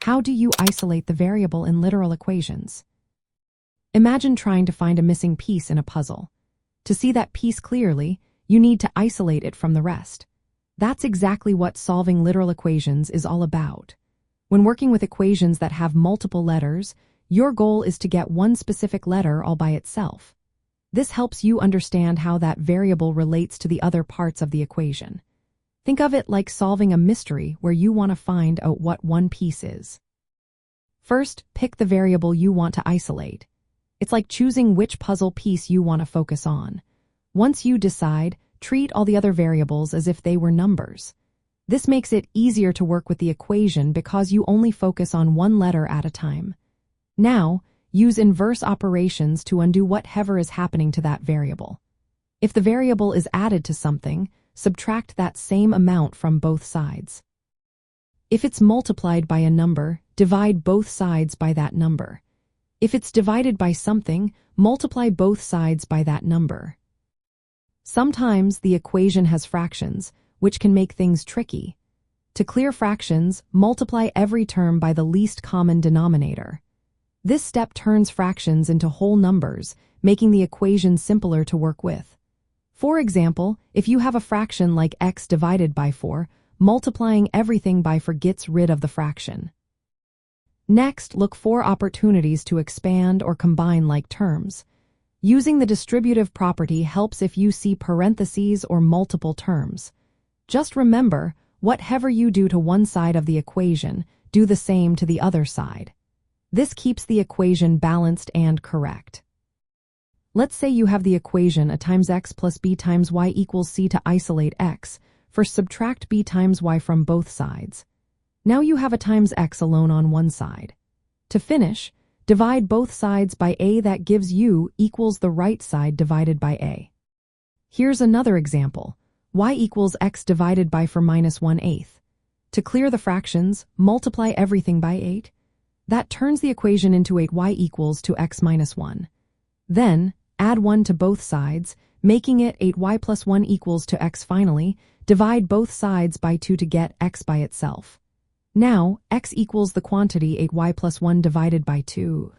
How do you isolate the variable in literal equations? Imagine trying to find a missing piece in a puzzle. To see that piece clearly, you need to isolate it from the rest. That's exactly what solving literal equations is all about. When working with equations that have multiple letters, your goal is to get one specific letter all by itself. This helps you understand how that variable relates to the other parts of the equation. Think of it like solving a mystery where you want to find out what one piece is. First, pick the variable you want to isolate. It's like choosing which puzzle piece you want to focus on. Once you decide, treat all the other variables as if they were numbers. This makes it easier to work with the equation because you only focus on one letter at a time. Now, use inverse operations to undo whatever is happening to that variable. If the variable is added to something, subtract that same amount from both sides. If it's multiplied by a number, divide both sides by that number. If it's divided by something, multiply both sides by that number. Sometimes the equation has fractions, which can make things tricky. To clear fractions, multiply every term by the least common denominator. This step turns fractions into whole numbers, making the equation simpler to work with. For example, if you have a fraction like x divided by 4, multiplying everything by 4 gets rid of the fraction. Next, look for opportunities to expand or combine like terms. Using the distributive property helps if you see parentheses or multiple terms. Just remember, whatever you do to one side of the equation, do the same to the other side. This keeps the equation balanced and correct. Let's say you have the equation a times x plus b times y equals c. To isolate x, first subtract b times y from both sides. Now you have a times x alone on one side. To finish, divide both sides by a. That gives u equals the right side divided by a. Here's another example. Y equals x divided by 4 minus 1/8. To clear the fractions, multiply everything by 8. That turns the equation into 8y equals to x minus 1. Then, add 1 to both sides, making it 8y plus 1 equals to x. Finally, divide both sides by 2 to get x by itself. Now, x equals the quantity 8y plus 1 divided by 2.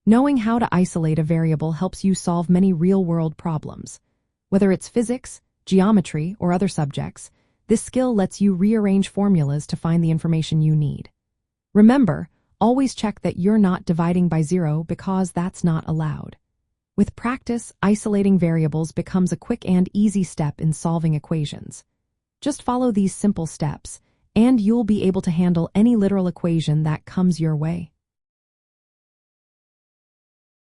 Knowing how to isolate a variable helps you solve many real-world problems. Whether it's physics, geometry, or other subjects, this skill lets you rearrange formulas to find the information you need. Remember, always check that you're not dividing by 0 because that's not allowed. With practice, isolating variables becomes a quick and easy step in solving equations. Just follow these simple steps, and you'll be able to handle any literal equation that comes your way.